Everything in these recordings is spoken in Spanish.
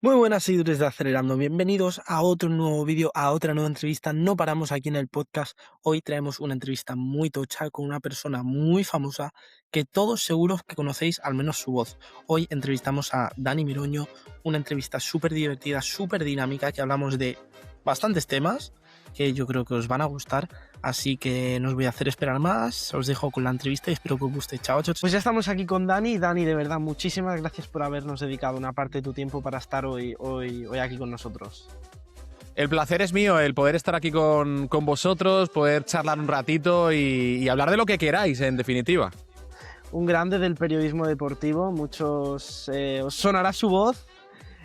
Muy buenas seguidores de Acelerando, bienvenidos a otro nuevo vídeo, a otra nueva entrevista. No paramos aquí en el podcast. Hoy traemos una entrevista muy tocha con una persona muy famosa que todos seguros que conocéis al menos su voz. Hoy entrevistamos a Dani Miroño, una entrevista súper divertida, súper dinámica, que hablamos de bastantes temas que yo creo que os van a gustar. Así que no os voy a hacer esperar más, os dejo con la entrevista y espero que os guste. Chao, chao. Pues ya estamos aquí con Dani. Dani, de verdad, muchísimas gracias por habernos dedicado una parte de tu tiempo para estar hoy aquí con nosotros. El placer es mío, el poder estar aquí con vosotros, poder charlar un ratito y hablar de lo que queráis, en definitiva. Un grande del periodismo deportivo, muchos os sonará su voz.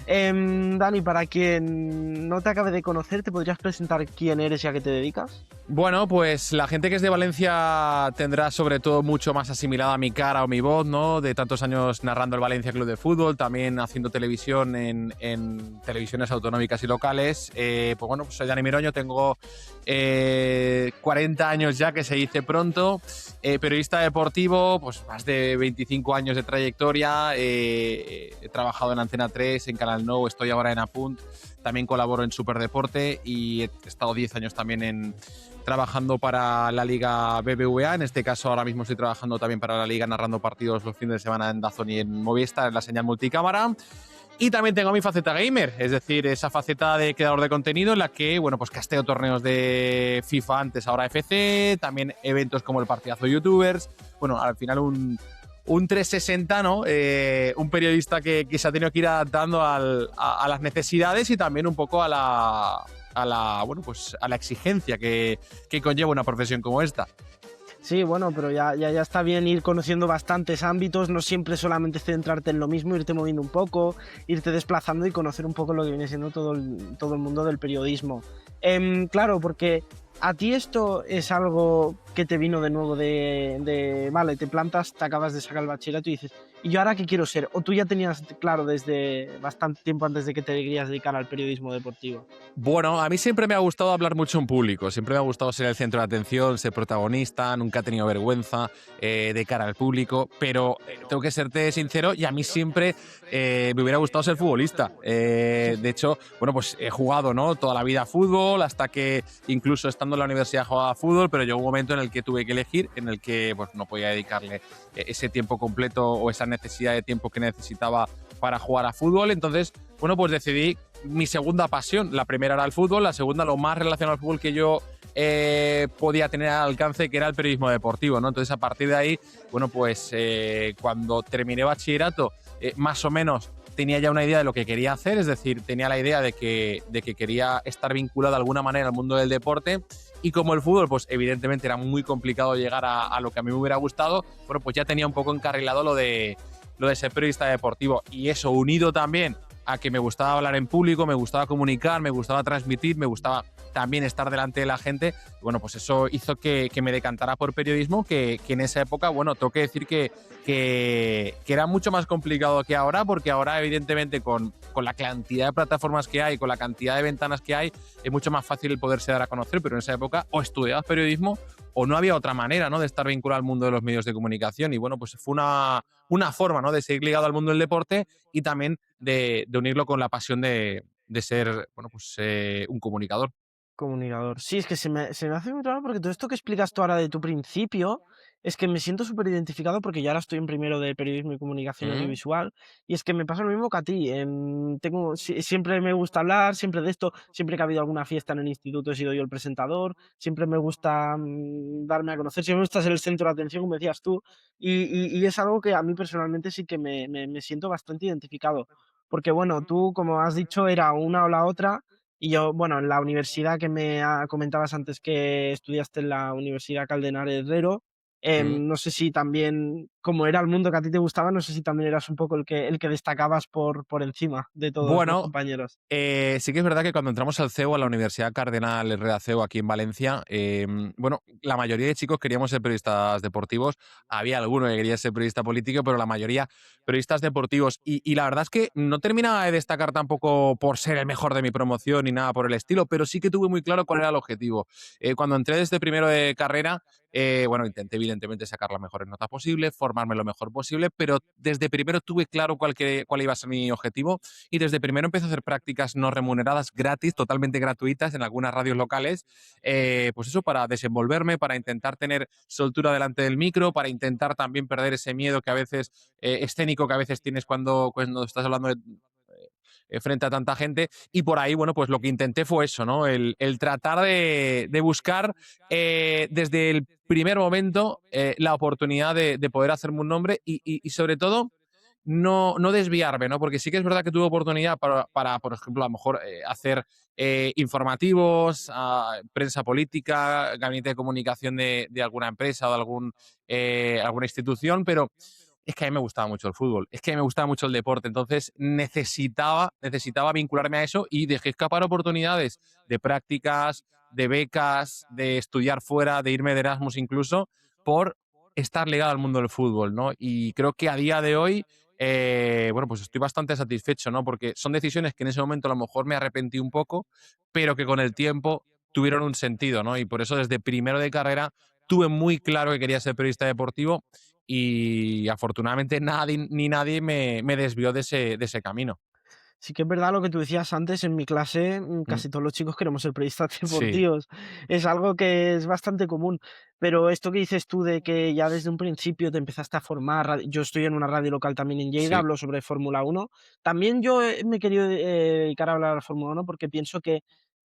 Dani, para quien no te acabe de conocer, ¿te podrías presentar quién eres y a qué te dedicas? Bueno, pues la gente que es de Valencia tendrá sobre todo mucho más asimilada mi cara o mi voz, ¿no? De tantos años narrando el Valencia Club de Fútbol, también haciendo televisión en televisiones autonómicas y locales. Pues bueno, pues soy Dani Miroño, tengo 40 años ya, que se dice pronto. Periodista deportivo, pues más de 25 años de trayectoria. He trabajado en Antena 3, en Canal Nou, estoy ahora en Apunt. También colaboro en Superdeporte y he estado 10 años también trabajando para la Liga BBVA. En este caso, ahora mismo estoy trabajando también para la Liga, narrando partidos los fines de semana en DAZN y en Movistar, en la señal multicámara. Y también tengo mi faceta gamer, es decir, esa faceta de creador de contenido en la que, bueno, pues casteo torneos de FIFA, antes, ahora FC, también eventos como el Partidazo YouTubers. Bueno, al final un 360, ¿no? Un periodista que se ha tenido que ir adaptando a las necesidades y también un poco a la exigencia que conlleva una profesión como esta. Sí, bueno, pero ya está bien ir conociendo bastantes ámbitos, no siempre solamente centrarte en lo mismo, irte moviendo un poco, irte desplazando y conocer un poco lo que viene siendo todo el mundo del periodismo. Claro, porque a ti esto es algo que te vino de nuevo vale, te plantas, te acabas de sacar el bachillerato y dices, ¿y yo ahora qué quiero ser? ¿O tú ya tenías claro desde bastante tiempo antes de que te querías dedicar al periodismo deportivo? Bueno, a mí siempre me ha gustado hablar mucho en público, siempre me ha gustado ser el centro de atención, ser protagonista, nunca he tenido vergüenza de cara al público, pero tengo que serte sincero y a mí siempre me hubiera gustado ser futbolista. De hecho, bueno, pues he jugado, ¿no?, toda la vida a fútbol, hasta que incluso estando en la universidad jugaba a fútbol, pero llegó un momento en el que tuve que elegir, en el que pues, no podía dedicarle ese tiempo completo o esa necesidad de tiempo que necesitaba para jugar a fútbol. Entonces, bueno, pues decidí mi segunda pasión. La primera era el fútbol, la segunda lo más relacionado al fútbol que yo podía tener al alcance, que era el periodismo deportivo, ¿no? Entonces, a partir de ahí, bueno, pues cuando terminé bachillerato, más o menos tenía ya una idea de lo que quería hacer, es decir, tenía la idea de que quería estar vinculado de alguna manera al mundo del deporte. Y como el fútbol, pues evidentemente era muy complicado llegar a lo que a mí me hubiera gustado, bueno, pues ya tenía un poco encarrilado lo de ser periodista deportivo. Y eso unido también a que me gustaba hablar en público, me gustaba comunicar, me gustaba transmitir, me gustaba también estar delante de la gente. Bueno, pues eso hizo que me decantara por periodismo, que en esa época, bueno, tengo que decir que era mucho más complicado que ahora, porque ahora evidentemente con la cantidad de plataformas que hay, con la cantidad de ventanas que hay, es mucho más fácil el poderse dar a conocer, pero en esa época o estudiabas periodismo o no había otra manera, ¿no?, de estar vinculado al mundo de los medios de comunicación. Y bueno, pues fue una forma, ¿no?, de seguir ligado al mundo del deporte y también de unirlo con la pasión de ser, bueno, pues un comunicador. Comunicador. Sí, es que se me hace muy raro porque todo esto que explicas tú ahora de tu principio, es que me siento súper identificado porque yo ahora estoy en primero de periodismo y comunicación Mm. audiovisual y es que me pasa lo mismo que a ti. Siempre me gusta hablar, siempre de esto, siempre que ha habido alguna fiesta en el instituto he sido yo el presentador, siempre me gusta darme a conocer, siempre me gusta ser el centro de atención, como decías tú, y es algo que a mí personalmente sí que me siento bastante identificado. Porque bueno, tú, como has dicho, era una o la otra. Y yo, bueno, en la universidad que comentabas antes que estudiaste en la Universidad Caldenar Herrero, Mm. no sé si también, como era el mundo que a ti te gustaba, no sé si también eras un poco el que destacabas por encima de todos los Bueno, compañeros. sí que es verdad que cuando entramos al CEU, a la Universidad Cardenal Herrera CEU, aquí en Valencia, bueno, la mayoría de chicos queríamos ser periodistas deportivos. Había alguno que quería ser periodista político, pero la mayoría periodistas deportivos. Y la verdad es que no terminaba de destacar tampoco por ser el mejor de mi promoción ni nada por el estilo, pero sí que tuve muy claro cuál era el objetivo. Cuando entré desde primero de carrera, Bueno, intenté evidentemente sacar las mejores notas posibles, formarme lo mejor posible, pero desde primero tuve claro cuál iba a ser mi objetivo y desde primero empecé a hacer prácticas no remuneradas, gratis, totalmente gratuitas en algunas radios locales, pues eso, para desenvolverme, para intentar tener soltura delante del micro, para intentar también perder ese miedo que a veces, escénico que a veces tienes cuando estás hablando frente a tanta gente. Y por ahí, bueno, pues lo que intenté fue eso, ¿no? El tratar de buscar desde el primer momento la oportunidad de poder hacerme un nombre y sobre todo no desviarme, ¿no? Porque sí que es verdad que tuve oportunidad para por ejemplo, a lo mejor hacer informativos, prensa política, gabinete de comunicación de alguna empresa o de alguna institución, pero es que a mí me gustaba mucho el fútbol, es que a mí me gustaba mucho el deporte, entonces necesitaba vincularme a eso y dejé escapar oportunidades de prácticas, de becas, de estudiar fuera, de irme de Erasmus incluso, por estar ligado al mundo del fútbol, ¿no? Y creo que a día de hoy, bueno, pues estoy bastante satisfecho, ¿no? Porque son decisiones que en ese momento a lo mejor me arrepentí un poco, pero que con el tiempo tuvieron un sentido, ¿no? Y por eso desde primero de carrera tuve muy claro que quería ser periodista deportivo y afortunadamente nadie me desvió de ese camino. Sí que es verdad lo que tú decías antes, en mi clase Mm, casi todos los chicos queremos ser periodistas sí, deportivos. Es algo que es bastante común. Pero esto que dices tú de que ya desde un principio te empezaste a formar, yo estoy en una radio local también en Lleida, sí, hablo sobre Fórmula 1. También yo me he querido dedicar a hablar de la Fórmula 1 porque pienso que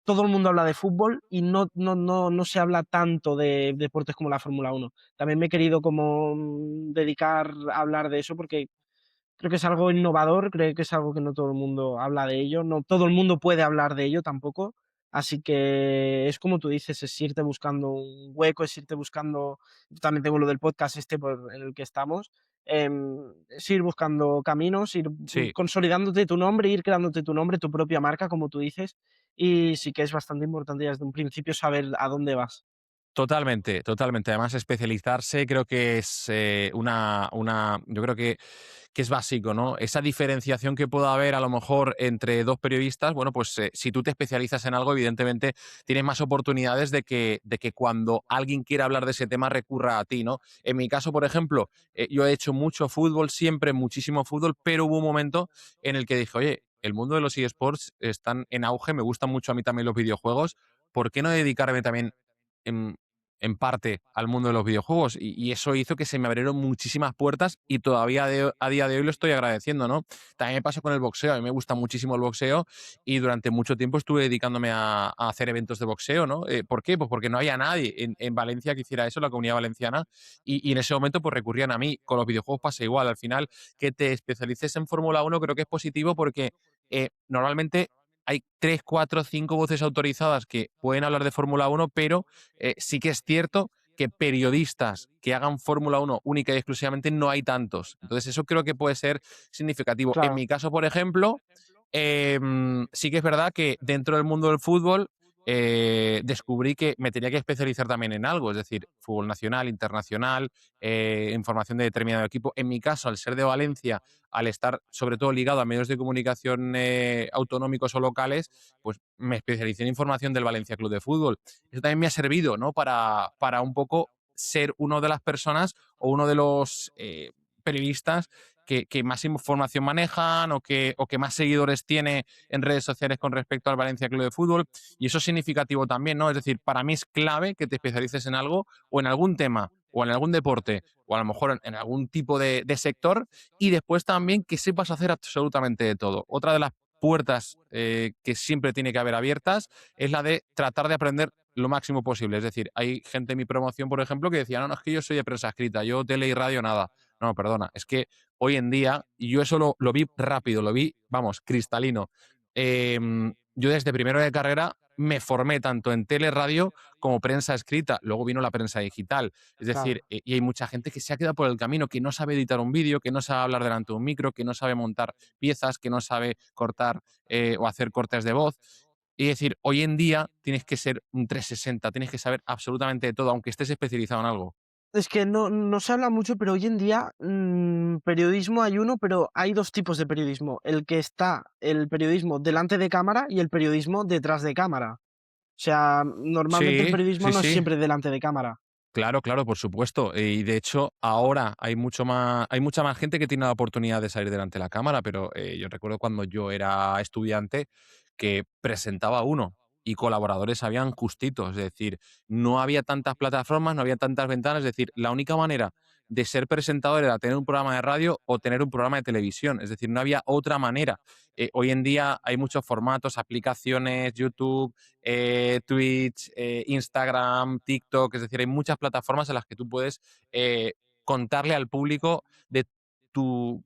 todo el mundo habla de fútbol y no se habla tanto de deportes como la Fórmula 1. También me he querido como dedicar a hablar de eso porque creo que es algo innovador, creo que es algo que no todo el mundo habla de ello, no todo el mundo puede hablar de ello tampoco, así que es como tú dices, es irte buscando un hueco, es irte buscando, yo también tengo lo del podcast este por en el que estamos, es ir buscando caminos, ir, sí. consolidándote tu nombre, ir creándote tu nombre, tu propia marca, como tú dices, y sí que es bastante importante ya desde un principio saber a dónde vas. Totalmente, totalmente. Además, especializarse creo que es yo creo que es básico, ¿no? Esa diferenciación que pueda haber a lo mejor entre dos periodistas, bueno, pues si tú te especializas en algo, evidentemente tienes más oportunidades de que cuando alguien quiera hablar de ese tema recurra a ti, ¿no? En mi caso, por ejemplo, yo he hecho mucho fútbol, siempre muchísimo fútbol, pero hubo un momento en el que dije, oye, el mundo de los eSports están en auge, me gustan mucho a mí también los videojuegos, ¿por qué no dedicarme también en, en parte al mundo de los videojuegos? Y eso hizo que se me abrieron muchísimas puertas y todavía a día de hoy lo estoy agradeciendo, ¿no? También me pasó con el boxeo, a mí me gusta muchísimo el boxeo y durante mucho tiempo estuve dedicándome a hacer eventos de boxeo, ¿no? ¿Por qué? Pues porque no había nadie en Valencia que hiciera eso, en la Comunidad Valenciana, y en ese momento pues recurrían a mí. Con los videojuegos pasa igual, al final que te especialices en Fórmula 1 creo que es positivo porque normalmente hay 3 4 5 voces autorizadas que pueden hablar de Fórmula 1, pero sí que es cierto que periodistas que hagan Fórmula 1 única y exclusivamente no hay tantos. Entonces, eso creo que puede ser significativo. En Claro. mi caso, por ejemplo, sí que es verdad que dentro del mundo del fútbol descubrí que me tenía que especializar también en algo, es decir, fútbol nacional, internacional, información de determinado equipo. En mi caso, al ser de Valencia, al estar sobre todo ligado a medios de comunicación autonómicos o locales, pues me especialicé en información del Valencia Club de Fútbol. Eso también me ha servido, ¿no? Para un poco ser uno de las personas o uno de los periodistas que más información manejan o que más seguidores tiene en redes sociales con respecto al Valencia Club de Fútbol. Y eso es significativo también, ¿no? Es decir, para mí es clave que te especialices en algo o en algún tema o en algún deporte o a lo mejor en algún tipo de sector y después también que sepas hacer absolutamente de todo. Otra de las puertas que siempre tiene que haber abiertas es la de tratar de aprender lo máximo posible. Es decir, hay gente en mi promoción, por ejemplo, que decía, no, no, es que yo soy de prensa escrita, yo tele y radio nada. No, perdona, es que hoy en día, y yo eso lo vi rápido, lo vi, vamos, cristalino. Yo desde primero de carrera me formé tanto en tele, radio como prensa escrita. Luego vino la prensa digital. Es Claro. decir, y hay mucha gente que se ha quedado por el camino, que no sabe editar un vídeo, que no sabe hablar delante de un micro, que no sabe montar piezas, que no sabe cortar o hacer cortes de voz. Y decir, hoy en día tienes que ser un 360, tienes que saber absolutamente de todo, aunque estés especializado en algo. Es que no se habla mucho, pero hoy en día, periodismo hay uno, pero hay 2 tipos de periodismo. El que está el periodismo delante de cámara y el periodismo detrás de cámara. O sea, normalmente el Sí, periodismo sí, no es sí. siempre delante de cámara. Claro, claro, por supuesto. Y de hecho, ahora hay mucha más gente que tiene la oportunidad de salir delante de la cámara, pero yo recuerdo cuando yo era estudiante que presentaba uno y colaboradores habían justitos, es decir, no había tantas plataformas, no había tantas ventanas, es decir, la única manera de ser presentador era tener un programa de radio o tener un programa de televisión, es decir, no había otra manera. Hoy en día hay muchos formatos, aplicaciones, YouTube, Twitch, Instagram, TikTok, es decir, hay muchas plataformas en las que tú puedes contarle al público de tu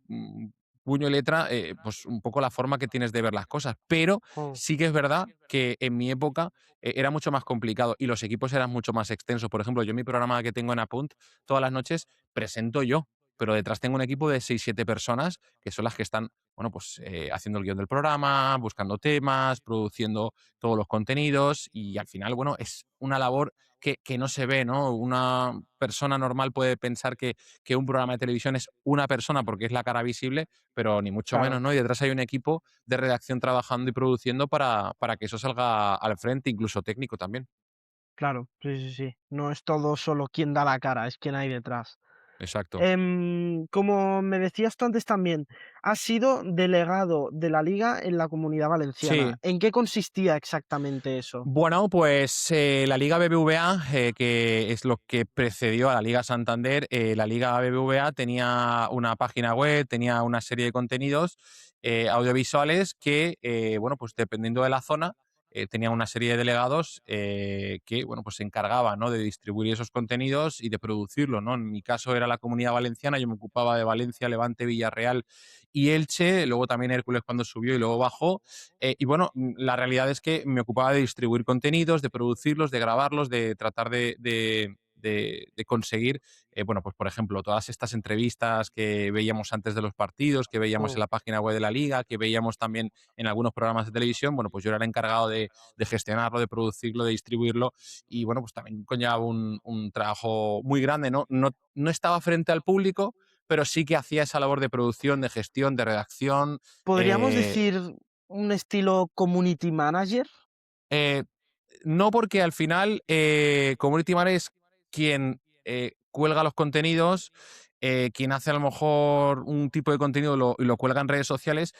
puño y letra, pues un poco la forma que tienes de ver las cosas. Pero Mm, sí que es verdad que en mi época era mucho más complicado y los equipos eran mucho más extensos. Por ejemplo, yo en mi programa que tengo en Apunt, todas las noches presento yo, pero detrás tengo un equipo de 6 7 personas que son las que están, bueno, pues haciendo el guión del programa, buscando temas, produciendo todos los contenidos y al final, bueno, es una labor que no se ve, ¿no? Una persona normal puede pensar que un programa de televisión es una persona porque es la cara visible, pero ni mucho menos, claro, ¿no? Y detrás hay un equipo de redacción trabajando y produciendo para que eso salga al frente, incluso técnico también. claro, sí, sí, sí. No es todo solo quien da la cara, es quien hay detrás. Exacto. Como me decías tú antes también, has sido delegado de la liga en la Comunidad Valenciana. Sí, ¿En qué consistía exactamente eso? bueno, pues la Liga BBVA, que es lo que precedió a la Liga Santander, la Liga BBVA tenía una página web, tenía una serie de contenidos audiovisuales que, bueno, pues dependiendo de la zona, tenía una serie de delegados que, bueno, pues se encargaban, ¿no? De distribuir esos contenidos y de producirlos, ¿no? En mi caso era la Comunidad Valenciana, yo me ocupaba de Valencia, Levante, Villarreal y Elche, luego también Hércules cuando subió y luego bajó. Y bueno, la realidad es que me ocupaba de distribuir contenidos, de producirlos, de grabarlos, de tratar de conseguir, bueno, pues por ejemplo, todas estas entrevistas que veíamos antes de los partidos, que veíamos en Mm, la página web de la liga, que veíamos también en algunos programas de televisión, bueno, pues yo era el encargado de gestionarlo, de producirlo, de distribuirlo y bueno, pues también conllevaba un trabajo muy grande, ¿no? No estaba frente al público, pero sí que hacía esa labor de producción, de gestión, de redacción, ¿podríamos eh, decir un estilo community manager? Eh, no, porque al final Community Manager es quien cuelga los contenidos, quien hace a lo mejor un tipo de contenido y lo cuelga en redes sociales.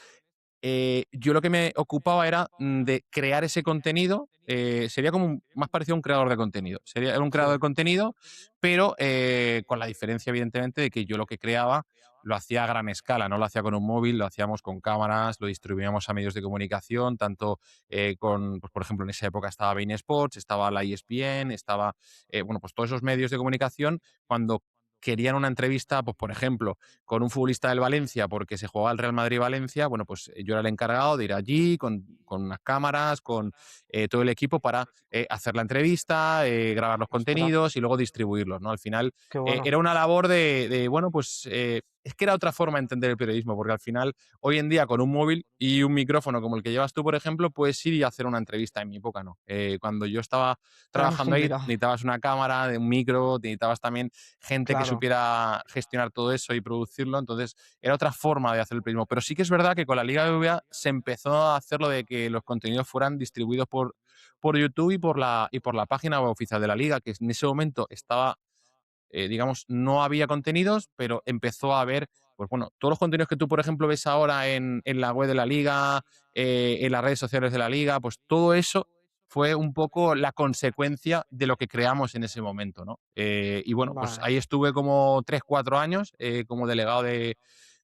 Yo lo que me ocupaba era de crear ese contenido. Sería como más parecido a un creador de contenido. Era un creador Sí, de contenido, pero con la diferencia, evidentemente, de que yo lo que creaba lo hacía a gran escala, no lo hacía con un móvil, lo hacíamos con cámaras, lo distribuíamos a medios de comunicación, tanto pues, por ejemplo, en esa época estaba Bein Sports, estaba la ESPN, estaba, bueno, pues todos esos medios de comunicación, cuando querían una entrevista, pues por ejemplo, con un futbolista del Valencia porque se jugaba el Real Madrid-Valencia, bueno, pues yo era el encargado de ir allí con unas cámaras, con todo el equipo para hacer la entrevista, grabar los ostras, contenidos y luego distribuirlos, ¿no? Al final qué bueno. era una labor bueno, pues es que era otra forma de entender el periodismo, porque al final, hoy en día, con un móvil y un micrófono como el que llevas tú, por ejemplo, puedes ir y hacer una entrevista. En mi época no. Cuando yo estaba Era más trabajando ahí, complicado. necesitabas una cámara, de un micro, necesitabas también gente que Claro, supiera gestionar todo eso y producirlo. Entonces, era otra forma de hacer el periodismo. Pero sí que es verdad que con la Liga BBVA se empezó a hacer lo de que los contenidos fueran distribuidos por YouTube y por la página web oficial de la Liga, que en ese momento estaba digamos, no había contenidos, pero empezó a haber, pues bueno, todos los contenidos que tú, por ejemplo, ves ahora en la web de la liga, en las redes sociales de la liga, pues todo eso fue un poco la consecuencia de lo que creamos en ese momento, ¿no? Y bueno, pues vale, ahí estuve como 3 4 años como delegado de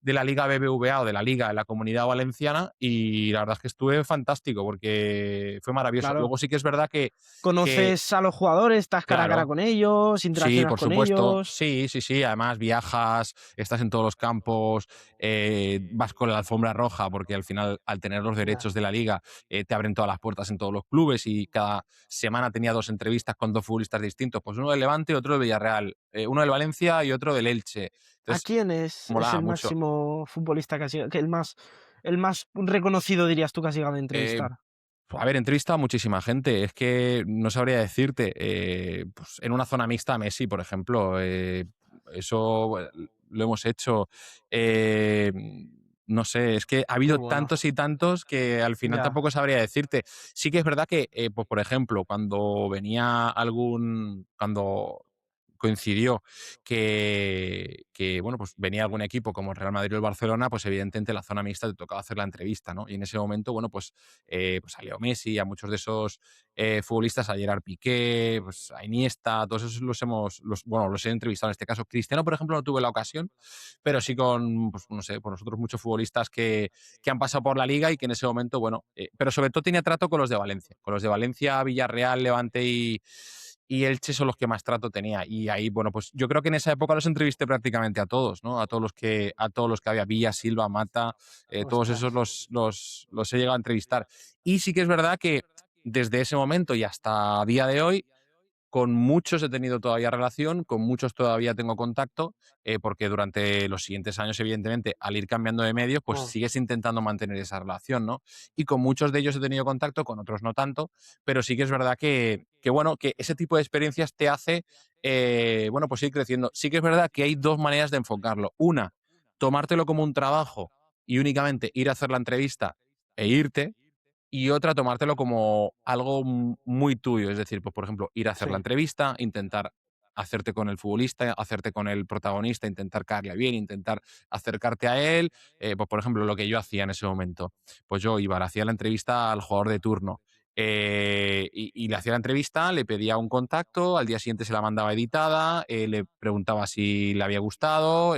la Liga BBVA o de la Liga en la Comunidad Valenciana y la verdad es que estuve fantástico porque fue maravilloso. claro. Luego sí que es verdad que ¿Conoces a los jugadores? ¿Estás cara a cara claro, con ellos? sí, ¿Interaccionas por con supuesto. ellos? Sí, sí, sí. Además, viajas, estás en todos los campos, vas con la alfombra roja, porque al final, al tener los Ya. derechos de la liga, te abren todas las puertas en todos los clubes y cada semana tenía 2 entrevistas con 2 futbolistas distintos, pues uno del Levante y otro del Villarreal, uno del Valencia y otro del Elche. ¿A Entonces, quién es molaba el mucho. máximo futbolista que has llegado, que el más reconocido dirías tú que has llegado a Eh, entrevistar? a ver, he entrevistado a muchísima gente. Es que no sabría decirte. Pues en una zona mixta, Messi, por ejemplo. Eso lo hemos hecho. Eh, no sé, es que ha Qué habido bueno. tantos y tantos que al final Ya, tampoco sabría decirte. Sí que es verdad que, pues por ejemplo, cuando coincidió que, bueno, pues venía algún equipo como el Real Madrid o el Barcelona, pues evidentemente en la zona mixta te tocaba hacer la entrevista, ¿no? Y en ese momento, bueno, pues a Leo Messi, a muchos de esos futbolistas, a Gerard Piqué, pues a Iniesta, todos esos bueno, los he entrevistado en este caso. Cristiano, por ejemplo, no tuve la ocasión, pero sí con, pues no sé, por nosotros muchos futbolistas que han pasado por la liga y que en ese momento, bueno, pero sobre todo tenía trato con los de Valencia. Con los de Valencia, Villarreal, Levante y Elche son los que más trato tenía. Y ahí, bueno, pues yo creo que en esa época los entrevisté prácticamente a todos, ¿no? A todos los que había, Villa, Silva, Mata, todos Ostras. esos los he llegado a entrevistar. Y sí que es verdad que desde ese momento y hasta día de hoy, con muchos he tenido todavía relación, con muchos todavía tengo contacto, porque durante los siguientes años, evidentemente, al ir cambiando de medios, pues Mm, sigues intentando mantener esa relación, ¿no? Y con muchos de ellos he tenido contacto, con otros no tanto, pero sí que es verdad que bueno, que ese tipo de experiencias te hace, bueno, pues ir creciendo. Sí que es verdad que hay dos maneras de enfocarlo. Una, tomártelo como un trabajo y únicamente ir a hacer la entrevista e irte, y otra tomártelo como algo muy tuyo, es decir, pues por ejemplo, ir a hacer la sí, entrevista, intentar hacerte con el futbolista, hacerte con el protagonista, intentar caerle bien, intentar acercarte a él, pues por ejemplo, lo que yo hacía en ese momento, pues yo iba, le hacía la entrevista al jugador de turno, y le hacía la entrevista, le pedía un contacto, al día siguiente se la mandaba editada, le preguntaba si le había gustado,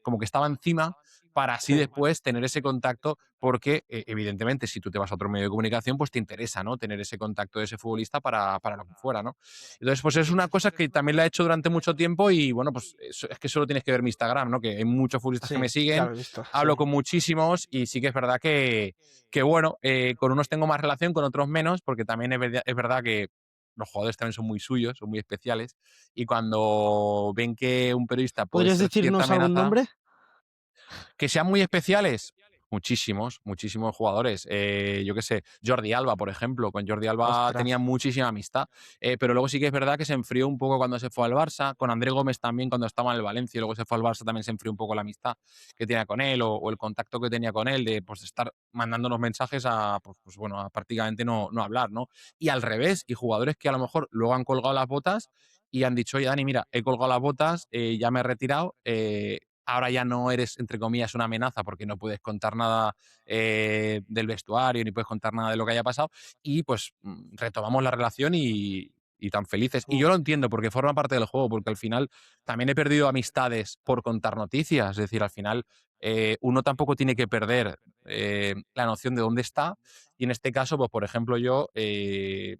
como que estaba encima para así sí, después tener ese contacto, porque evidentemente si tú te vas a otro medio de comunicación, pues te interesa, ¿no? Tener ese contacto de ese futbolista para lo que fuera, ¿no? Entonces, pues es una cosa que también la he hecho durante mucho tiempo y bueno, pues es que solo tienes que ver mi Instagram, ¿no? Que hay muchos futbolistas que sí, me ya siguen, lo he visto, sí. hablo con muchísimos y sí que es verdad que bueno, con unos tengo más relación, con otros menos, porque también es verdad que los jugadores también son muy suyos, son muy especiales, y cuando ven que un periodista puede ¿Podrías ser cierta decirnos algún amenaza, nombre? que sean muy especiales, muchísimos, muchísimos jugadores. Yo qué sé, Jordi Alba, por ejemplo. Con Jordi Alba Ostras, tenía muchísima amistad. Pero luego sí que es verdad que se enfrió un poco cuando se fue al Barça. Con André Gómez también, cuando estaba en el Valencia y luego se fue al Barça, también se enfrió un poco la amistad que tenía con él o el contacto que tenía con él de pues, estar mandándonos mensajes a, pues, bueno, a prácticamente no hablar, ¿no? Y al revés, y jugadores que a lo mejor luego han colgado las botas y han dicho, oye, Dani, mira, he colgado las botas, ya me he retirado, ahora ya no eres, entre comillas, una amenaza porque no puedes contar nada del vestuario ni puedes contar nada de lo que haya pasado y pues retomamos la relación y tan felices. Y mm, yo lo entiendo porque forma parte del juego, porque al final también he perdido amistades por contar noticias, es decir, al final uno tampoco tiene que perder la noción de dónde está y en este caso, pues por ejemplo, yo he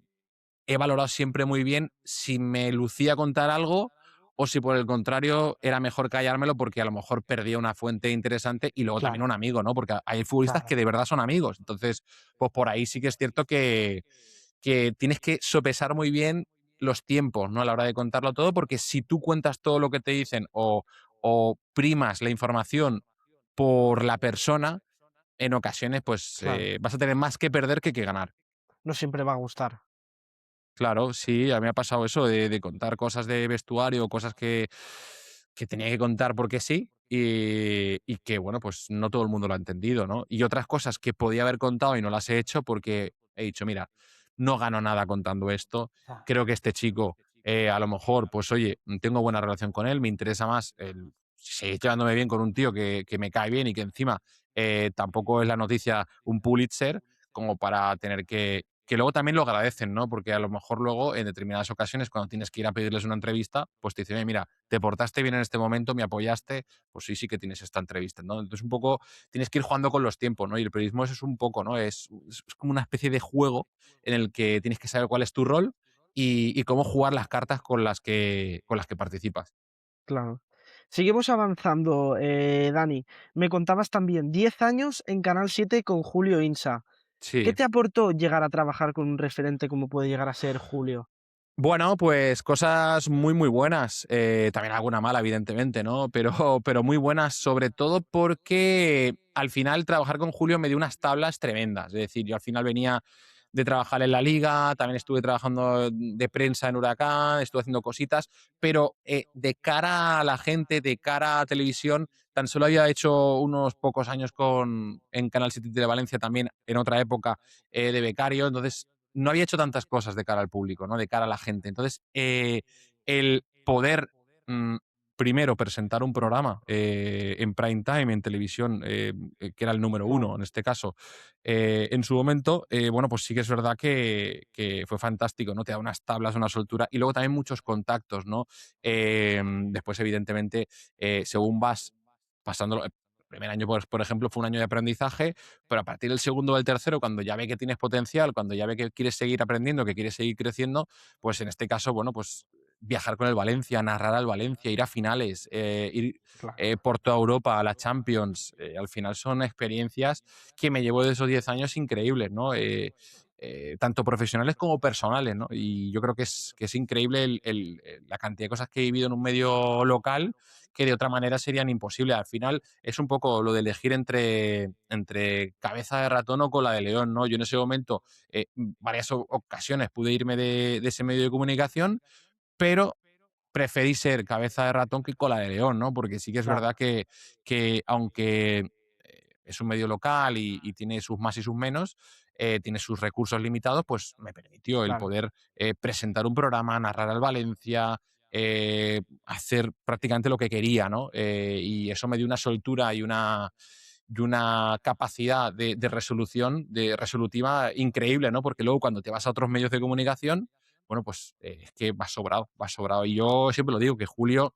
valorado siempre muy bien si me lucía contar algo o si por el contrario era mejor callármelo porque a lo mejor perdía una fuente interesante y luego también claro, un amigo, ¿no? Porque hay futbolistas claro, que de verdad son amigos. Entonces, pues por ahí sí que es cierto que tienes que sopesar muy bien los tiempos, ¿no? A la hora de contarlo todo, porque si tú cuentas todo lo que te dicen o primas la información por la persona, en ocasiones pues claro. vas a tener más que perder que ganar. No siempre va a gustar. Claro, sí, a mí me ha pasado eso de contar cosas de vestuario, cosas que tenía que contar porque sí, y que, bueno, pues no todo el mundo lo ha entendido, ¿no? Y otras cosas que podía haber contado y no las he hecho porque he dicho, mira, no gano nada contando esto, Ya, creo que este chico, a lo mejor, pues oye, tengo buena relación con él, me interesa más el seguir llevándome bien con un tío que me cae bien y que encima tampoco es la noticia un Pulitzer como para tener que luego también lo agradecen, ¿no? Porque a lo mejor luego, en determinadas ocasiones, cuando tienes que ir a pedirles una entrevista, pues te dicen, "Oye, mira, te portaste bien en este momento, me apoyaste, pues sí, sí que tienes esta entrevista, ¿no? Entonces, un poco tienes que ir jugando con los tiempos, ¿no? Y el periodismo eso es un poco, ¿no? Es como una especie de juego en el que tienes que saber cuál es tu rol y cómo jugar las cartas con las que participas. claro. Seguimos avanzando, Dani. Me contabas también 10 años en Canal 7 con Julio Insa. ¿Qué Sí. te aportó llegar a trabajar con un referente como puede llegar a ser Julio? Bueno, pues cosas muy, muy buenas. También alguna mala, evidentemente, ¿no? Pero muy buenas, sobre todo porque al final trabajar con Julio me dio unas tablas tremendas. Es decir, yo al final venía de trabajar en la liga, también estuve trabajando de prensa en Huracán, estuve haciendo cositas, pero de cara a la gente, de cara a televisión, tan solo había hecho unos pocos años en Canal 7 de Valencia también, en otra época, de becario, entonces no había hecho tantas cosas de cara al público, ¿no? De cara a la gente. Entonces, el poder, mm, primero presentar un programa en prime time, en televisión, que era el número Guau, uno en este caso, en su momento, bueno, pues sí que es verdad que fue fantástico, ¿no? Te da unas tablas, una soltura y luego también muchos contactos, ¿no? Después, evidentemente, según vas pasando, el primer año, pues, por ejemplo, fue un año de aprendizaje, pero a partir del segundo o del tercero, cuando ya ve que tienes potencial, cuando ya ve que quieres seguir aprendiendo, que quieres seguir creciendo, pues en este caso, bueno, pues viajar con el Valencia, narrar al Valencia, ir a finales, ir claro, por toda Europa a la Champions, al final son experiencias que me llevo de esos 10 años increíbles, ¿no? Tanto profesionales como personales, ¿no? Y yo creo que es increíble la cantidad de cosas que he vivido en un medio local que de otra manera serían imposibles. Al final es un poco lo de elegir entre cabeza de ratón o cola de león, ¿no? Yo en ese momento, varias ocasiones pude irme de ese medio de comunicación, pero preferí ser cabeza de ratón que cola de león, ¿no? Porque sí que es verdad claro, que aunque es un medio local y tiene sus más y sus menos, tiene sus recursos limitados, pues me permitió el claro. poder presentar un programa, narrar al Valencia, hacer prácticamente lo que quería, ¿no? Y eso me dio una soltura y una capacidad de resolución, de resolutiva increíble, ¿no? Porque luego cuando te vas a otros medios de comunicación, bueno, pues es que vas sobrado, vas sobrado. Y yo siempre lo digo, que Julio,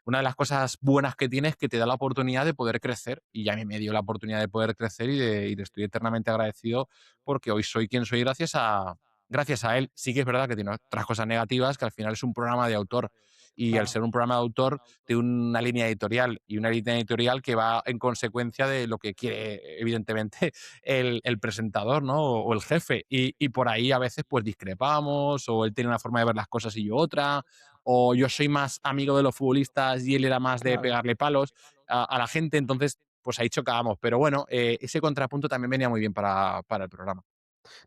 una de las cosas buenas que tiene es que te da la oportunidad de poder crecer. Y a mí me dio la oportunidad de poder crecer y le estoy eternamente agradecido porque hoy soy quien soy gracias a él. Sí que es verdad que tiene otras cosas negativas, que al final es un programa de autor. Y al Claro, ser un programa de autor, tiene una línea editorial y una línea editorial que va en consecuencia de lo que quiere, evidentemente, el presentador, ¿no? O el jefe. Y por ahí a veces pues discrepamos, o él tiene una forma de ver las cosas y yo otra, o yo soy más amigo de los futbolistas y él era más de claro. pegarle palos a la gente, entonces pues ahí chocábamos. Pero bueno, ese contrapunto también venía muy bien para el programa.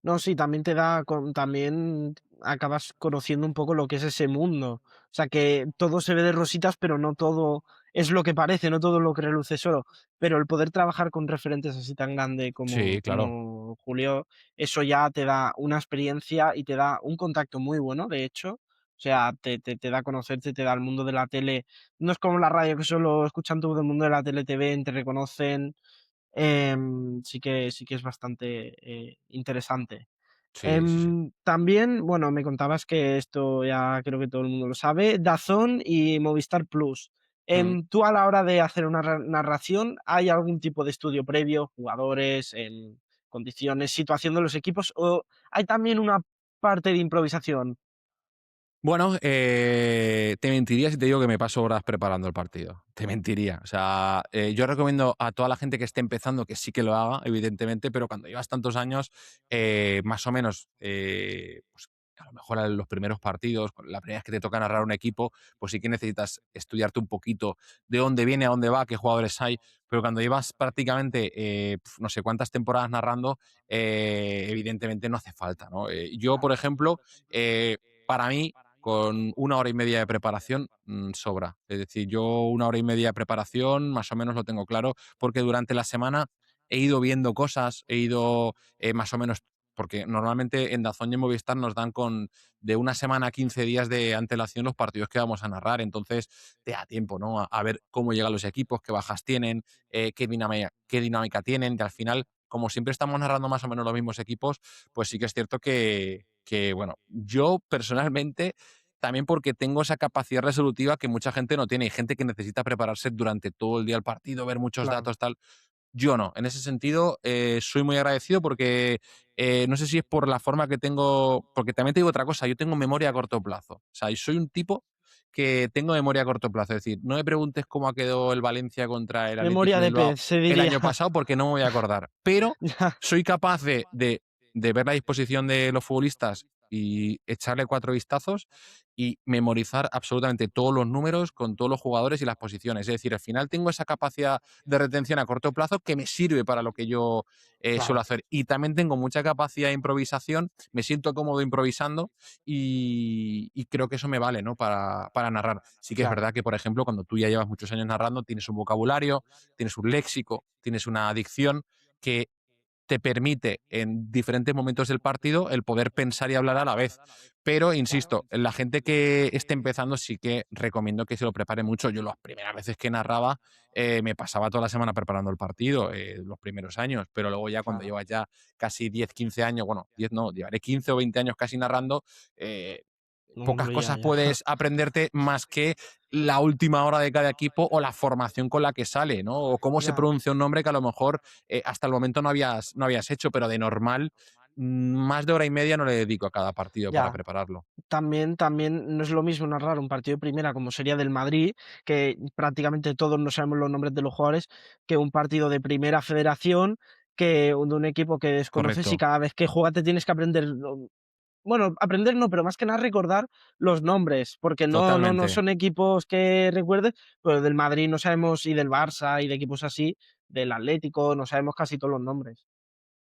No, sí, también te da también acabas conociendo un poco lo que es ese mundo. O sea, que todo se ve de rositas, pero no todo es lo que parece, no todo lo que reluce es oro. Pero el poder trabajar con referentes así tan grande Sí, claro. como Julio, eso ya te da una experiencia y te da un contacto muy bueno, de hecho. O sea, te da a conocerte, te da el mundo de la tele. No es como la radio que solo escuchan todo el mundo de la tele, te ven, te reconocen. Sí que es bastante, interesante. Sí, sí, sí. También, bueno, me contabas que esto ya creo que todo el mundo lo sabe, DAZN y Movistar Plus. Mm. Tú a la hora de hacer una narración, ¿hay algún tipo de estudio previo? Jugadores, condiciones, situación de los equipos, o hay también una parte de improvisación? Bueno, te mentiría si te digo que me paso horas preparando el partido. Te mentiría. O sea, yo recomiendo a toda la gente que esté empezando que sí que lo haga, evidentemente, pero cuando llevas tantos años, más o menos, pues a lo mejor en los primeros partidos, la primera vez que te toca narrar un equipo, pues sí que necesitas estudiarte un poquito de dónde viene, a dónde va, qué jugadores hay, pero cuando llevas prácticamente no sé cuántas temporadas narrando, evidentemente no hace falta, ¿no? Yo, por Claro, ejemplo, para mí, con una hora y media de preparación sobra. Es decir, yo una hora y media de preparación más o menos lo tengo claro, porque durante la semana he ido viendo cosas, he ido más o menos, porque normalmente en Dazón y en Movistar nos dan con de una semana a 15 días de antelación los partidos que vamos a narrar, entonces te da tiempo, ¿no? A ver cómo llegan los equipos, qué bajas tienen, qué dinámica tienen, que al final, como siempre estamos narrando más o menos los mismos equipos, pues sí que es cierto bueno, yo personalmente también porque tengo esa capacidad resolutiva que mucha gente no tiene. Hay gente que necesita prepararse durante todo el día el partido, ver muchos claro. datos, tal. Yo no. En ese sentido, soy muy agradecido porque no sé si es por la forma que tengo. Porque también te digo otra cosa, yo tengo memoria a corto plazo. O sea, yo soy un tipo que tengo memoria a corto plazo. Es decir, no me preguntes cómo quedó el Valencia contra el Athletic Memoria de de Bilbao pez, se el diría. año pasado porque no me voy a acordar. Pero Ya, soy capaz de ver la disposición de los futbolistas y echarle 4 vistazos y memorizar absolutamente todos los números con todos los jugadores y las posiciones. Es decir, al final tengo esa capacidad de retención a corto plazo que me sirve para lo que yo suelo claro. hacer. Y también tengo mucha capacidad de improvisación, me siento cómodo improvisando y creo que eso me vale, ¿no? Para narrar. Sí que es Claro, verdad que, por ejemplo, cuando tú ya llevas muchos años narrando, tienes un vocabulario, tienes un léxico, tienes una adicción que te permite en diferentes momentos del partido el poder pensar y hablar a la vez. Pero, insisto, la gente que esté empezando sí que recomiendo que se lo prepare mucho. Yo las primeras veces que narraba me pasaba toda la semana preparando el partido, los primeros años, pero luego ya cuando Claro, llevas ya casi 10 15 años, bueno, 10 no, llevaré 15 o 20 años casi narrando, eh, pocas hombre, ya, cosas ya. puedes aprenderte más que la última hora de cada equipo o la formación con la que sale, ¿no? O cómo se Ya, pronuncia un nombre que a lo mejor hasta el momento no habías hecho, pero de normal, más de hora y media no le dedico a cada partido para ya. prepararlo. También no es lo mismo narrar un partido de primera como sería del Madrid, que prácticamente todos no sabemos los nombres de los jugadores, que un partido de primera federación, que un de un equipo que desconoces y Correcto, cada vez que juegas te tienes que aprender, bueno, aprender no, pero más que nada recordar los nombres, porque no totalmente. son equipos que recuerdes, pero del Madrid no sabemos, y del Barça y de equipos así, del Atlético, no sabemos casi todos los nombres,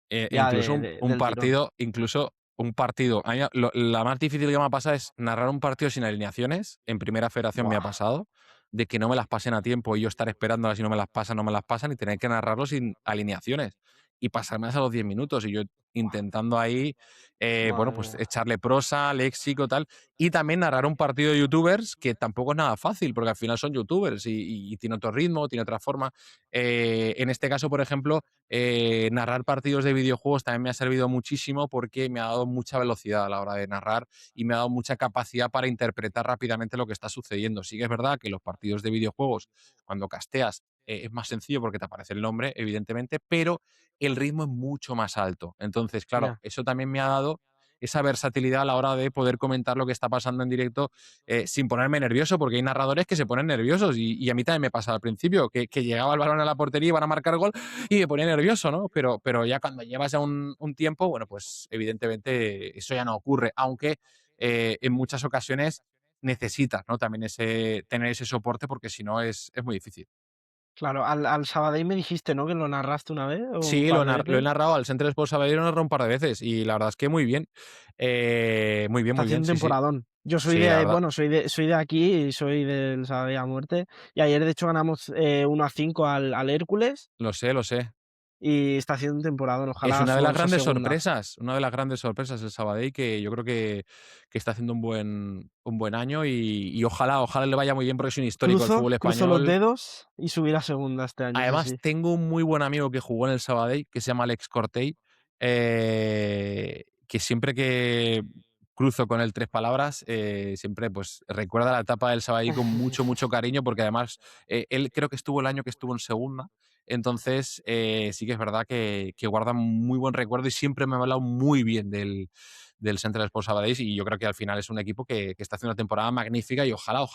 ya Incluso del tirón. incluso un partido. A mí la más difícil que me ha pasado es narrar un partido sin alineaciones. En primera federación me ha Buah, pasado, de que no me las pasen a tiempo y yo estar esperando a ver si no me las pasan, no me las pasan y tener que narrarlo sin alineaciones y pasarme a los 10 minutos y yo buah, intentando ahí, bueno, madre pues mía. echarle prosa, léxico, tal. Y también narrar un partido de youtubers que tampoco es nada fácil porque al final son youtubers y tiene otro ritmo, tiene otra forma. En este caso, por ejemplo, narrar partidos de videojuegos también me ha servido muchísimo porque me ha dado mucha velocidad a la hora de narrar y me ha dado mucha capacidad para interpretar rápidamente lo que está sucediendo. Sí que es verdad que los partidos de videojuegos, cuando casteas, es más sencillo porque te aparece el nombre, evidentemente, pero el ritmo es mucho más alto. Entonces, claro, Ya, eso también me ha dado esa versatilidad a la hora de poder comentar lo que está pasando en directo sin ponerme nervioso, porque hay narradores que se ponen nerviosos y a mí también me pasa al principio, que llegaba el balón a la portería y van a marcar gol y me ponía nervioso, ¿no? Pero ya cuando llevas ya un tiempo, bueno, pues evidentemente eso ya no ocurre, aunque en muchas ocasiones necesitas, ¿no? También tener ese soporte porque si no es muy difícil. claro, al Sabadell me dijiste, ¿no?, que lo narraste una vez o un Sí, par de lo he veces. narrado al Centre Sports Sabadell, lo he narrado un par de veces y la verdad es que muy bien. Está Muy bien, haciendo un sí, sí. temporadón. Yo soy Sí, la de, verdad. bueno, soy de aquí y soy del Sabadell a muerte. Y ayer, de hecho, ganamos 1-5 al Hércules Lo sé. y está haciendo un temporadón. Es Ojalá subamos a segunda. una de las grandes sorpresas el Sabadell, que yo creo que está haciendo un buen año y ojalá le vaya muy bien porque es un histórico del fútbol Cruzo los español. dedos y subir a segunda este año, eso Además, sí. tengo un muy buen amigo que jugó en el Sabadell, que se llama Alex Cortey, que siempre que cruzo con él 3 palabras, siempre, pues, recuerda la etapa del Sabadell con mucho, mucho cariño, porque además, él creo que estuvo el año que estuvo en segunda. Entonces, sí que es verdad que guarda muy buen recuerdo y siempre me ha hablado muy bien del Central Sports Sabadell y yo creo que al final es un equipo que está haciendo una temporada magnífica y ojalá,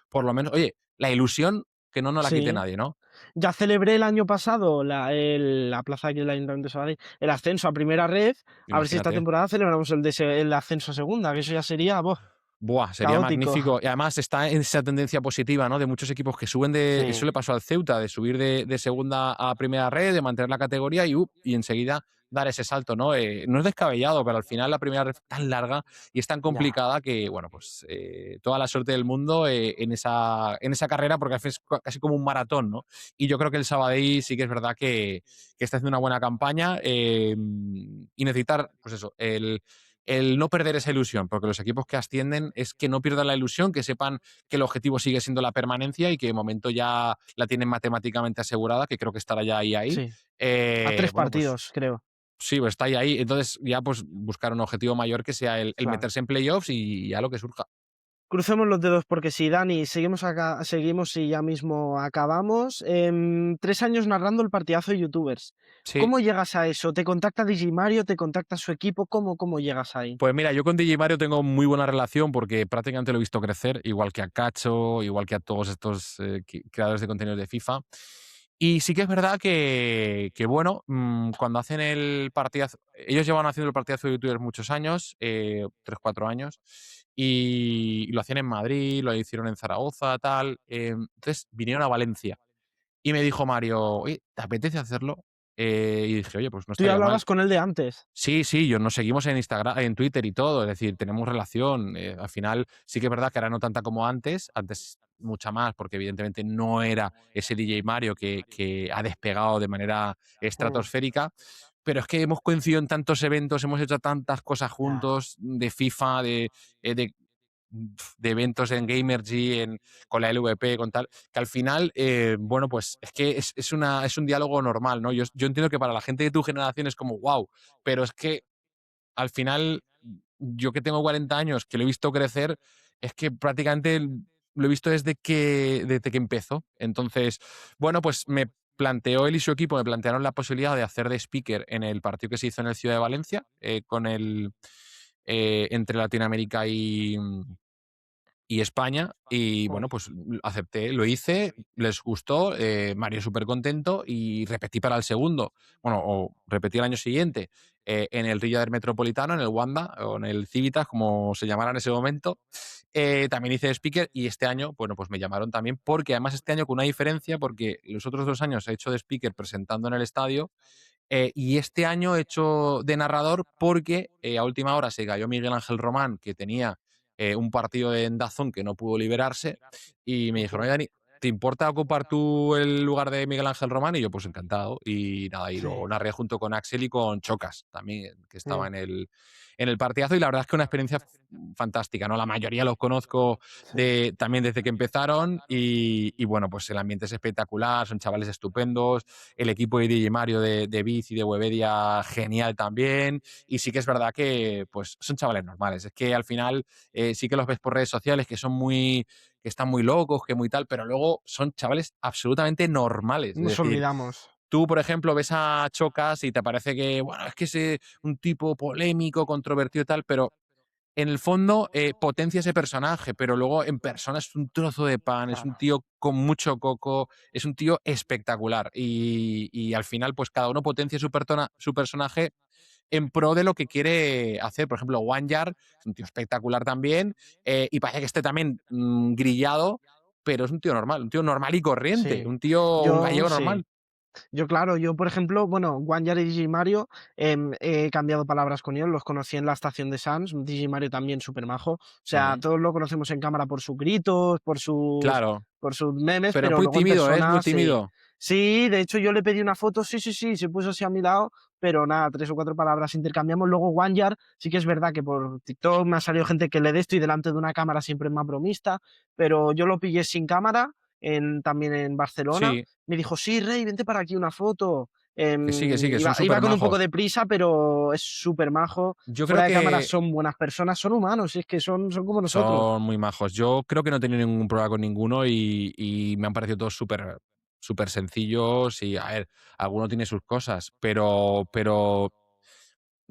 por lo menos oye, la ilusión que no nos la quite Sí. nadie, ¿no? Ya celebré el año pasado la plaza aquí del Ayuntamiento de Sabadell, el ascenso a Primera Red. A ver si esta Imagínate. temporada celebramos el ascenso a segunda, que eso ya sería, ¡buah!, Buah, sería caótico. magnífico. Y además está en esa tendencia positiva, ¿no? De muchos equipos que suben eso Sí, le pasó al Ceuta, de subir de segunda a primera red, de mantener la categoría y enseguida dar ese salto, ¿no? No es descabellado, pero al final la primera red es tan larga y es tan ya. complicada que, bueno, pues toda la suerte del mundo en esa carrera, porque es casi como un maratón, ¿no? Y yo creo que el Sabadell sí que es verdad que está haciendo una buena campaña y necesitar, pues eso, el no perder esa ilusión, porque los equipos que ascienden es que no pierdan la ilusión, que sepan que el objetivo sigue siendo la permanencia y que de momento ya la tienen matemáticamente asegurada, que creo que estará ya ahí. Sí, a 3 Bueno, pues partidos, creo. sí, pues está ahí. Entonces ya pues buscar un objetivo mayor que sea el Claro. meterse en playoffs y ya lo que surja. Crucemos los dedos porque sí, Dani, seguimos y ya mismo acabamos. 3 años narrando el partidazo de youtubers. Sí. ¿Cómo llegas a eso? ¿Te contacta Digimario? ¿Te contacta su equipo? ¿Cómo llegas ahí? Pues mira, yo con DJ Mario tengo muy buena relación porque prácticamente lo he visto crecer, igual que a Cacho, igual que a todos estos creadores de contenidos de FIFA. Y sí que es verdad bueno, cuando hacen el partidazo, ellos llevan haciendo el partidazo de youtubers muchos años, 3, 4 años, y lo hacían en Madrid, lo hicieron en Zaragoza, tal. Entonces vinieron a Valencia y me dijo Mario, oye, ¿te apetece hacerlo? Y dije, oye, pues no Tú ya estaría mal. hablabas con él de antes. Sí, sí, yo nos seguimos en Instagram, en Twitter y todo, es decir, tenemos relación. Al final, sí que es verdad que ahora no tanta como antes, antes mucha más, porque evidentemente no era ese DJ Mario que ha despegado de manera Mm, estratosférica, pero es que hemos coincidido en tantos eventos, hemos hecho tantas cosas Ya, juntos, de FIFA, de eventos en Gamergy, con la LVP, con tal, que al final, bueno, pues es que es un diálogo normal, ¿no? Yo entiendo que para la gente de tu generación es como, wow, pero es que al final, yo que tengo 40 años, que lo he visto crecer, es que prácticamente lo he visto desde que empezó. Entonces, bueno, pues él y su equipo me plantearon la posibilidad de hacer de speaker en el partido que se hizo en el Ciudad de Valencia, entre Latinoamérica y España. Y joder, bueno, pues acepté, lo hice, les gustó, Mario súper contento y repetí para el segundo. Bueno, o repetí el año siguiente en el Riller Metropolitano, en el Wanda o en el Civitas, como se llamara en ese momento. También hice de speaker y este año, bueno, pues me llamaron también porque además este año con una diferencia, porque los otros 2 años he hecho de speaker presentando en el estadio y este año he hecho de narrador porque a última hora se cayó Miguel Ángel Román, que tenía un partido en DAZN que no pudo liberarse, y me dijeron, oye, hostia, Dani, ¿te importa ocupar tú el lugar de Miguel Ángel Román? Y yo, pues encantado. Y nada, y lo sí, narré junto con Axel y con Chocas, también, que estaba mm, en el partidazo, y la verdad es que una experiencia fantástica, ¿no? La mayoría los conozco sí, también desde que empezaron, y bueno, pues el ambiente es espectacular, son chavales estupendos, el equipo de DJ Mario de Biz y de Webedia genial también, y sí que es verdad que pues son chavales normales, es que al final sí que los ves por redes sociales que están muy locos, que muy tal, pero luego son chavales absolutamente normales, es nos decir, olvidamos, tú, por ejemplo, ves a Chocas y te parece que, bueno, es que es un tipo polémico, controvertido y tal, pero en el fondo potencia ese personaje, pero luego en persona es un trozo de pan, es un claro, tío con mucho coco, es un tío espectacular. Y al final, pues cada uno potencia su personaje en pro de lo que quiere hacer. Por ejemplo, Wanyar es un tío espectacular también, y parece que esté también grillado, pero es un tío normal y corriente, sí, un yo gallego sí. normal. Yo, claro, yo, por ejemplo, bueno, Guanyar y Digimario, he cambiado palabras con ellos, los conocí en la estación de Sans, Digimario también súper majo. O sea, Ujú. todos lo conocemos en cámara por sus gritos, Claro, por sus memes, pero es pero muy luego en tímido, ¿eh? Es muy persona sí. tímido. Sí, de hecho yo le pedí una foto, sí, sí, sí, se puso así a mi lado, pero nada, 3 o 4 palabras intercambiamos. Luego Guanyar, sí que es verdad que por TikTok me ha salido gente que le de esto y delante de una cámara siempre es más bromista, pero yo lo pillé sin cámara, también en Barcelona. Sí, Me dijo: "Sí, Rey, vente para aquí una foto". que son Iba súper con un poco majos. de prisa, pero es súper majo. Yo creo Fuera de cámara que son buenas personas, son humanos, es que son como nosotros. son muy majos. Yo creo que no he tenido ningún problema con ninguno y me han parecido todos súper sencillos y, a ver, alguno tiene sus cosas, pero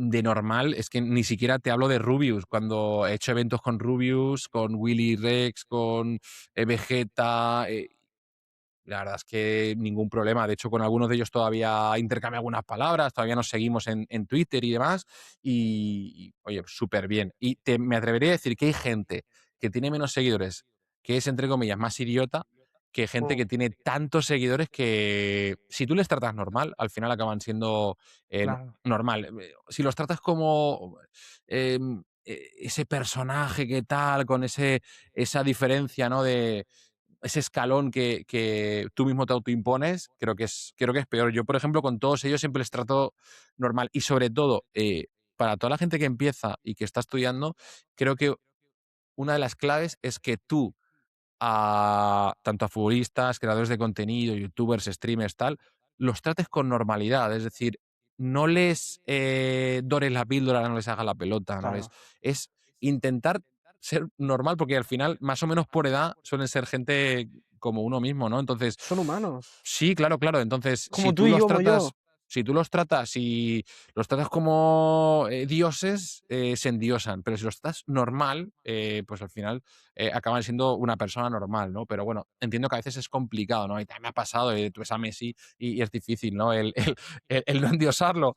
de normal es que ni siquiera te hablo de Rubius. Cuando he hecho eventos con Rubius, con Willy Rex, con Vegeta, la verdad es que ningún problema. De hecho, con algunos de ellos todavía intercambio algunas palabras, todavía nos seguimos en Twitter y demás. Y, oye, súper bien. Y me atrevería a decir que hay gente que tiene menos seguidores, que es, entre comillas, más idiota, que gente Mm, que tiene tantos seguidores que si tú les tratas normal, al final acaban siendo claro, normal. Si los tratas como ese personaje que tal, con esa diferencia, ¿no? De ese escalón que tú mismo te autoimpones, creo que es peor. Yo, por ejemplo, con todos ellos siempre les trato normal. Y sobre todo, para toda la gente que empieza y que está estudiando, creo que una de las claves es que tú, tanto a futbolistas, creadores de contenido, youtubers, streamers, tal, los trates con normalidad. Es decir, no les dores la píldora, no les hagas la pelota, claro. es intentar ser normal, porque al final, más o menos por edad, suelen ser gente como uno mismo, ¿no? Entonces, Son humanos, sí, claro, claro. Entonces, como tú y yo, como yo. si tú los tratas como dioses, se endiosan. Pero si los tratas normal, pues al final acaban siendo una persona normal, ¿no? Pero bueno, entiendo que a veces es complicado, ¿no? Y también me ha pasado, tú ves a Messi y es difícil, ¿no? El no endiosarlo.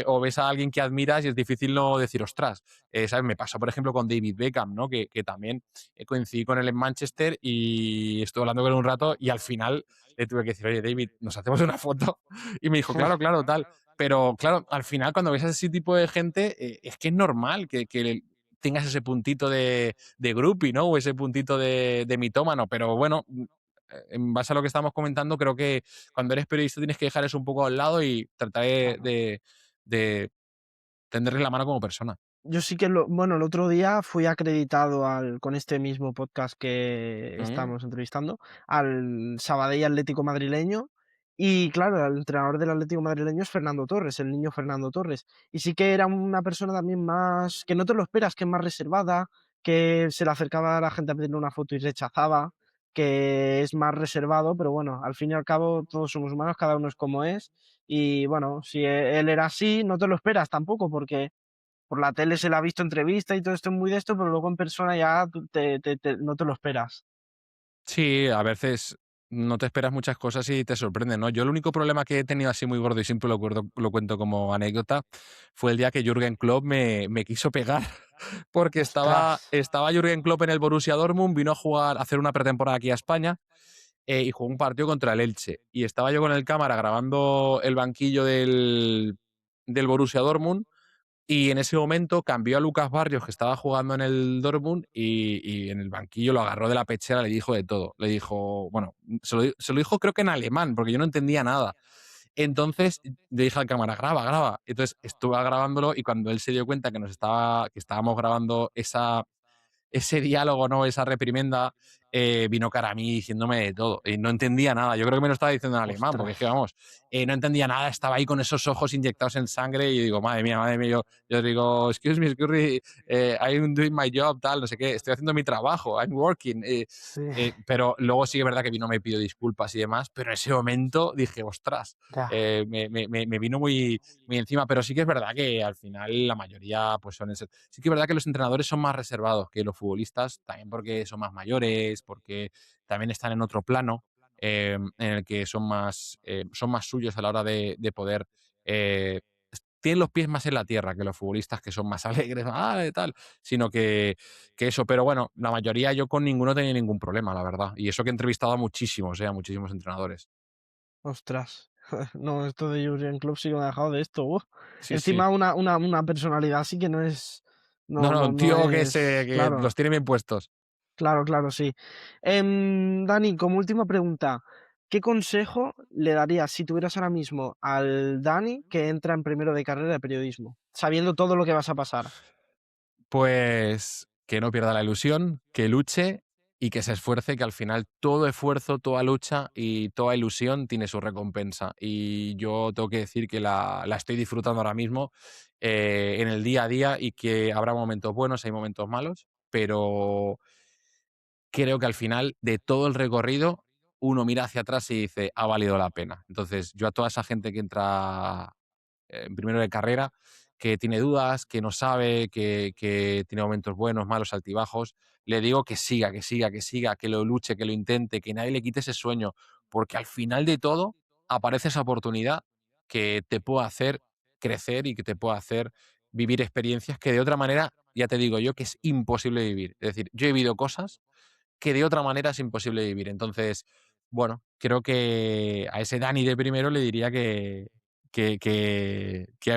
O ves a alguien que admiras y es difícil no decir, ostras, ¿sabes? Me pasó, por ejemplo, con David Beckham, ¿no? Que también coincidí con él en Manchester y estuve hablando con él un rato y al final le tuve que decir, oye, David, ¿nos hacemos una foto? Y me dijo, claro, claro, tal. Pero claro, al final cuando ves a ese tipo de gente, es que es normal que tengas ese puntito de groupie, ¿no? O ese puntito de mitómano. Pero bueno, en base a lo que estamos comentando, creo que cuando eres periodista tienes que dejar eso un poco al lado y tratar Claro. de tenderle la mano como persona. Yo sí que bueno, el otro día fui acreditado con este mismo podcast que Mm. estamos entrevistando, al Sabadell Atlético Madrileño. Y claro, el entrenador del Atlético Madrileño es Fernando Torres, el niño Fernando Torres. Y sí que era una persona también más, que no te lo esperas, que es más reservada, que se le acercaba a la gente a pedirle una foto y rechazaba, que es más reservado, pero bueno, al fin y al cabo todos somos humanos, cada uno es como es. Y bueno, si él era así, no te lo esperas tampoco, porque por la tele se le ha visto entrevista y todo esto muy de esto, pero luego en persona ya tú no te lo esperas. Sí, a veces no te esperas muchas cosas y te sorprenden, ¿no? Yo el único problema que he tenido así muy gordo y siempre lo cuento como anécdota fue el día que Jürgen Klopp me quiso pegar porque Ostras, estaba Jürgen Klopp en el Borussia Dortmund, vino a jugar, a hacer una pretemporada aquí a España y jugó un partido contra el Elche. Y estaba yo con el cámara grabando el banquillo del Borussia Dortmund y en ese momento cambió a Lucas Barrios, que estaba jugando en el Dortmund, y en el banquillo lo agarró de la pechera, le dijo de todo. Le dijo, bueno, se lo dijo creo que en alemán, porque yo no entendía nada. Entonces le dije al cámara, graba, graba. Entonces estuve grabándolo y cuando él se dio cuenta que estábamos grabando ese diálogo, ¿no? Esa reprimenda, vino cara a mí diciéndome de todo. Y no entendía nada. Yo creo que me lo estaba diciendo en alemán, porque es ostras. que, vamos, no entendía nada. Estaba ahí con esos ojos inyectados en sangre y yo digo, madre mía, madre mía. Yo digo, excuse me, I'm doing my job, tal, no sé qué. Estoy haciendo mi trabajo, I'm working. Sí, Pero luego sí que es verdad que vino, me pidió disculpas y demás, pero en ese momento dije, ostras, ya. me vino muy, muy encima, pero sí que es verdad que al final la mayoría pues son ese. Sí que es verdad que los entrenadores son más reservados que los futbolistas, también porque son más mayores, porque también están en otro plano en el que son más suyos a la hora de poder... eh, tienen los pies más en la tierra que los futbolistas que son más alegres, tal, sino que eso, pero bueno, la mayoría yo con ninguno tenía ningún problema, la verdad. Y eso que he entrevistado a muchísimos entrenadores. Ostras. No, esto de Jurgen Klopp sí que me ha dejado de esto. Sí, sí. Encima una personalidad así que no es, No, no, un no tío es, que claro, los tiene bien puestos. claro, claro, sí. Dani, como última pregunta, ¿qué consejo le darías si tuvieras ahora mismo al Dani que entra en primero de carrera de periodismo, sabiendo todo lo que vas a pasar? Pues que no pierda la ilusión, que luche y que se esfuerce, que al final todo esfuerzo, toda lucha y toda ilusión tiene su recompensa. Y yo tengo que decir que la estoy disfrutando ahora mismo en el día a día y que habrá momentos buenos, hay momentos malos, pero creo que al final de todo el recorrido uno mira hacia atrás y dice, ha valido la pena. Entonces yo a toda esa gente que entra en primero de carrera, que tiene dudas, que no sabe, que tiene momentos buenos, malos, altibajos, le digo que siga, que siga, que siga, que lo luche, que lo intente, que nadie le quite ese sueño, porque al final de todo aparece esa oportunidad que te puede hacer crecer y que te puede hacer vivir experiencias que de otra manera, ya te digo yo, que es imposible vivir. Es decir, yo he vivido cosas que de otra manera es imposible vivir. Entonces, bueno, creo que a ese Dani de primero le diría que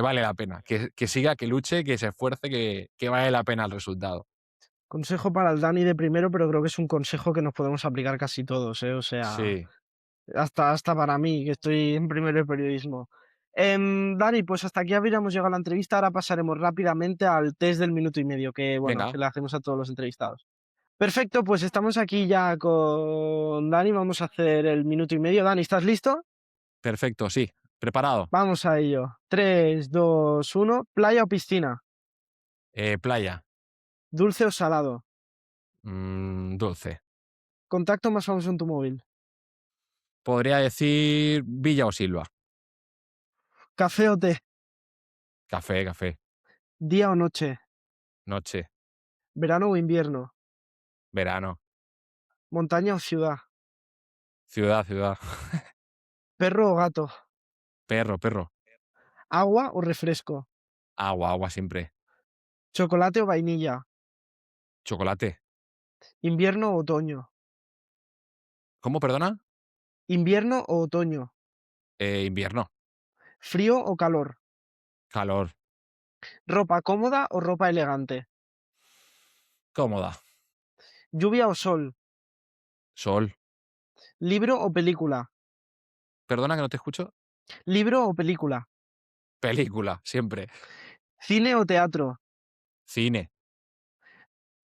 vale la pena, que siga, que luche, que se esfuerce, que vale la pena el resultado. Consejo para el Dani de primero, pero creo que es un consejo que nos podemos aplicar casi todos, ¿eh? O sea, Sí, hasta para mí, que estoy en primero de periodismo. Dani, pues hasta aquí habríamos llegado a la entrevista. Ahora pasaremos rápidamente al test del minuto y medio, que bueno, que venga, le hacemos a todos los entrevistados. Perfecto, pues estamos aquí ya con Dani. Vamos a hacer el minuto y medio. Dani, ¿estás listo? perfecto, sí, preparado. Vamos a ello. 3, 2, 1. ¿Playa o piscina? Playa, ¿Dulce o salado? dulce. ¿Contacto más famoso en tu móvil? Podría decir Villa o Silva. ¿Café o té? Café, café. ¿Día o noche? Noche, ¿Verano o invierno? verano, ¿Montaña o ciudad? ciudad, ciudad. ¿Perro o gato? Perro, perro. ¿Agua o refresco? Agua, agua siempre. ¿Chocolate o vainilla? Chocolate. ¿Invierno o otoño? ¿Cómo, perdona? ¿Invierno o otoño? Invierno. ¿Frío o calor? Calor. ¿Ropa cómoda o ropa elegante? Cómoda. ¿Lluvia o sol? Sol. ¿Libro o película? Perdona que no te escucho. ¿Libro o película? Película, siempre. ¿Cine o teatro? Cine,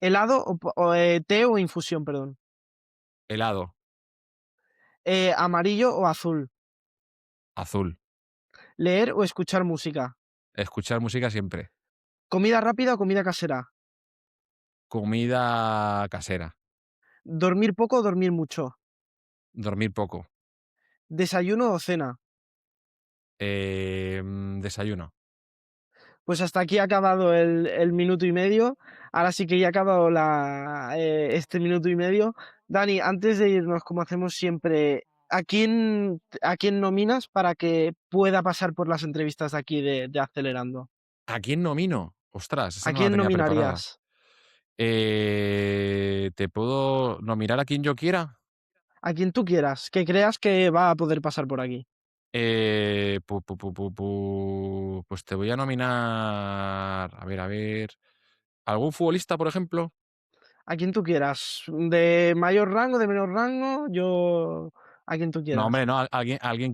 ¿Helado té o infusión, perdón? helado, ¿Amarillo o azul? azul. ¿Leer o escuchar música? Escuchar música siempre. ¿Comida rápida o comida casera? Comida casera. ¿Dormir poco o dormir mucho? Dormir poco. ¿Desayuno o cena? Desayuno. Pues hasta aquí ha acabado el minuto y medio. Ahora sí que ya ha acabado este minuto y medio. Dani, antes de irnos, como hacemos siempre, ¿a quién nominas para que pueda pasar por las entrevistas de aquí de Acelerando? ¿A quién nomino? Ostras, esa ¿A no la quién tenía preparada. nominarías? ¿Te puedo nominar a quien yo quiera? A quien tú quieras, que creas que va a poder pasar por aquí. Pues te voy a nominar. A ver. ¿Algún futbolista, por ejemplo? A quien tú quieras. De mayor rango, de menor rango, yo. A quien tú No, quieras. hombre, no, alguien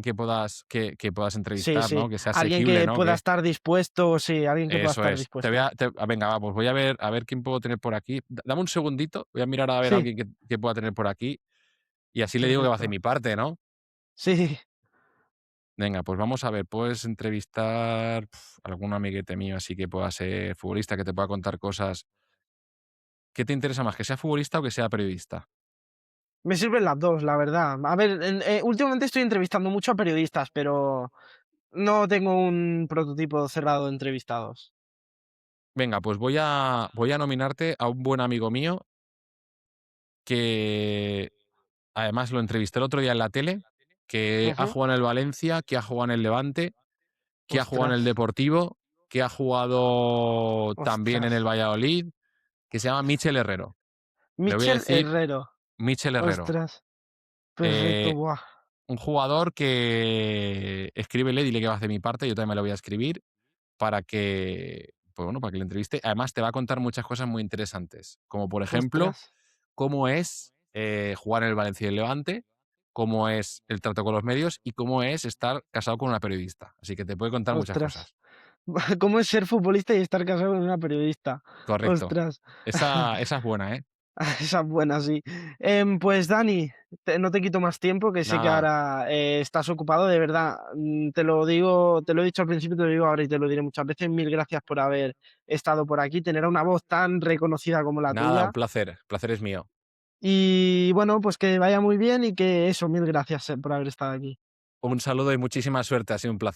que puedas Sí, entrevistar, sí. ¿no? Que sea Alguien asequible, que ¿no? pueda estar dispuesto, sí, alguien que pueda Eso estar es. dispuesto. Venga, va, pues voy a ver quién puedo tener por aquí. Dame un segundito, voy a mirar a ver a Sí, alguien que pueda tener por aquí y así le digo que va a hacer perfecto. mi parte, ¿no? Sí, Venga, pues vamos a ver, puedes entrevistar algún amiguete mío así que pueda ser futbolista, que te pueda contar cosas. ¿Qué te interesa más, que sea futbolista o que sea periodista? me sirven las dos, la verdad. A ver, últimamente estoy entrevistando mucho a periodistas, pero no tengo un prototipo cerrado de entrevistados. Venga, pues voy a nominarte a un buen amigo mío que además lo entrevisté el otro día en la tele, que ha Ujú. jugado en el Valencia, que ha jugado en el Levante, que ha jugado en Ostras, el Deportivo, que ha jugado también en ostras. el Valladolid, que se llama Michel Herrero. Le voy a Michel decir Herrero. Michel Herrero. Ostras, perfecto, Eh, buah. un jugador que escríbele, dile que va a hacer mi parte, yo también me lo voy a escribir para que, pues bueno, para que le entreviste. Además, te va a contar muchas cosas muy interesantes, como por ejemplo, Ostras, cómo es jugar en el Valencia y el Levante, cómo es el trato con los medios y cómo es estar casado con una periodista. Así que te puede contar muchas ostras. cosas. ¿Cómo es ser futbolista y estar casado con una periodista? Correcto. Ostras. Esa es buena, ¿eh? Esa es buena, sí. Pues Dani, no te quito más tiempo, que sé que Nada, ahora estás ocupado, de verdad. Te lo digo, te lo he dicho al principio, te lo digo ahora y te lo diré muchas veces. Mil gracias por haber estado por aquí, tener una voz tan reconocida como la nada, un tuya. placer. El placer es mío. Y bueno, pues que vaya muy bien y que eso, mil gracias por haber estado aquí. Un saludo y muchísima suerte. Ha sido un placer.